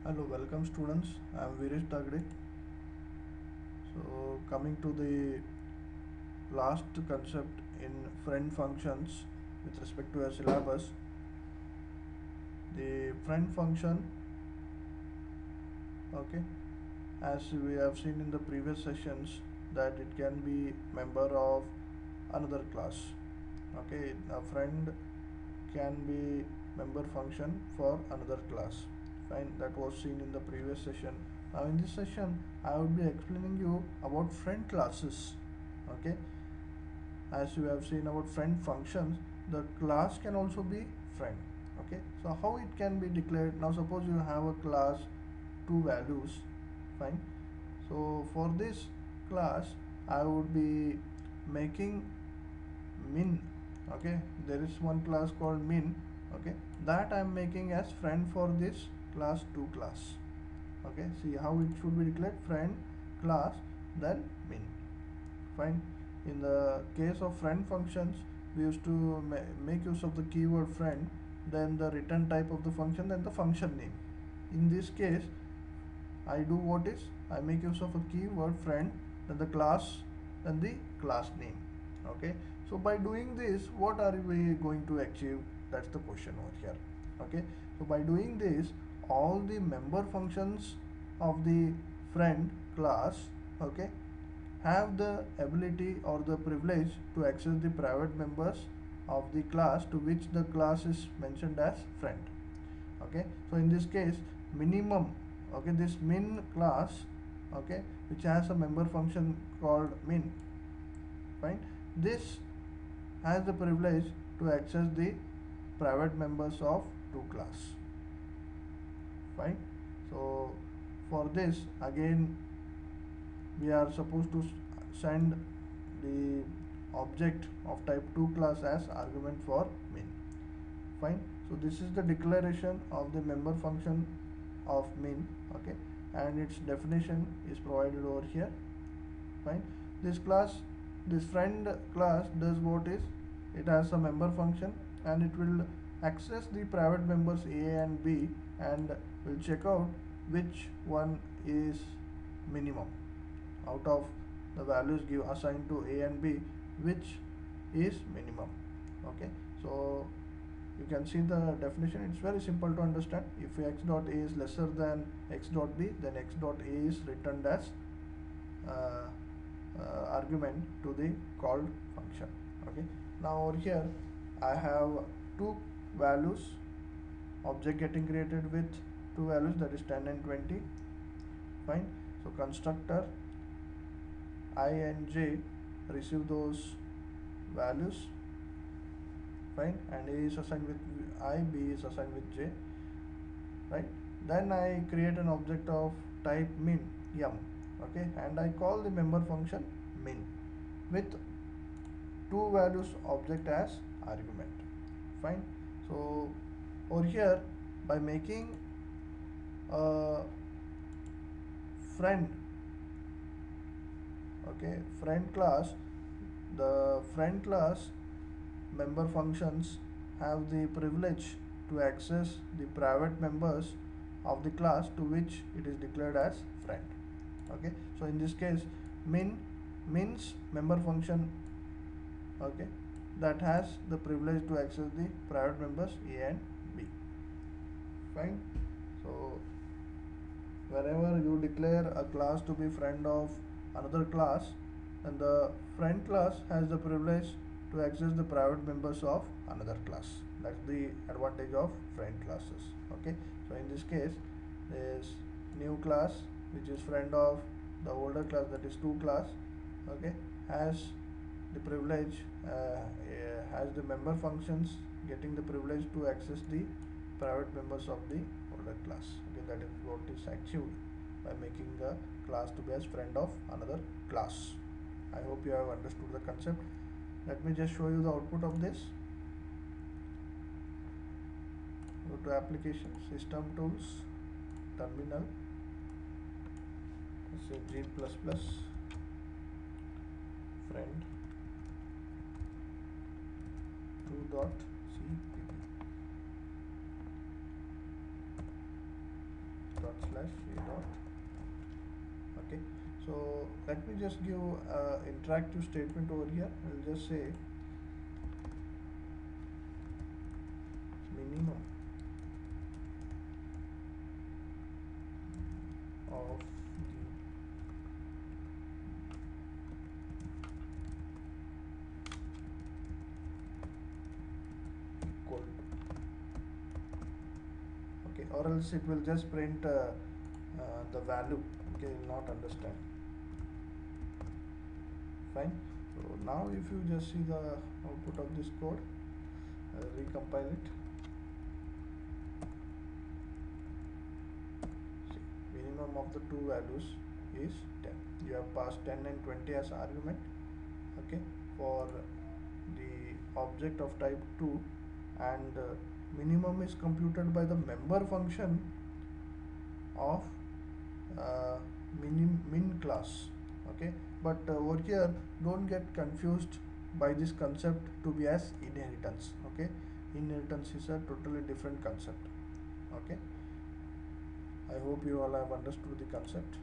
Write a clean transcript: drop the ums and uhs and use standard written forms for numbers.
Hello, welcome students. I am Viresh Dagade. So, coming to the last concept in friend functions with respect to a syllabus, the friend function, okay, as we have seen in the previous sessions, that it can be member of another class. Okay, a friend can be member function for another class. Fine, that was seen in the previous session. Now in this session I will be explaining you about friend classes. Okay, as you have seen about friend functions, the class can also be friend. Okay, so how it can be declared? Now suppose you have a class, two values. Fine, so for this class I would be making min. Okay, there is one class called min. Okay, that I am making as friend for this class 2 class. Okay, see how it should be declared: friend class, then min. Fine. In the case of friend functions, we used to make use of the keyword friend, then the return type of the function, then the function name. In this case I do what is, I make use of a keyword friend, then the class, then the class name. Okay, so by doing this, what are we going to achieve? That's the question over here. Okay, so by doing this, all the member functions of the friend class, okay, have the ability or the privilege to access the private members of the class to which the class is mentioned as friend. Okay, so in this case minimum, okay, this min class, okay, which has a member function called min. Fine, this has the privilege to access the private members of two class. Fine, so for this again we are supposed to send the object of type 2 class as argument for min. Fine, so this is the declaration of the member function of min. Okay, and its definition is provided over here. Fine, this class, this friend class does what is, it has a member function and it will access the private members a and b and will check out which one is minimum out of the values give assigned to a and b, which is minimum. Okay, so you can see the definition. It's very simple to understand. If x dot a is lesser than x dot b, then x dot a is returned as uh, argument to the called function. Okay, now over here I have two values, object getting created with two values, that is 10 and 20. Fine, so constructor I and j receive those values. Fine, and a is assigned with I, b is assigned with j. Right, then I create an object of type min m. Okay, and I call the member function min with two values object as argument. Fine, so over here by making a friend, okay, friend class, the friend class member functions have the privilege to access the private members of the class to which it is declared as friend. Okay, so in this case min means member function, okay, that has the privilege to access the private members a and b. Fine, so wherever you declare a class to be friend of another class, then the friend class has the privilege to access the private members of another class. That's the advantage of friend classes. Okay, so in this case this new class which is friend of the older class, that is 2 class, okay, has the privilege, has the member functions getting the privilege to access the private members of the older class. Okay, that is what is achieved by making a class to be as friend of another class. I hope you have understood the concept. Let me just show you the output of this. Go to application, system tools, terminal, say g++ friend 2.cpp dot slash a dot. Okay, so let me just give interactive statement over here. I'll just say minimum of the equal to, okay, or else it will just print the value. Okay, you will not understand. Fine. So now if you just see the output of this code, recompile it. See, minimum of the two values is 10. You have passed 10 and 20 as argument. Okay, for the object of type 2, and minimum is computed by the member function of min class. Okay, but over here don't get confused by this concept to be as inheritance. Okay, inheritance is a totally different concept. Okay, I hope you all have understood the concept.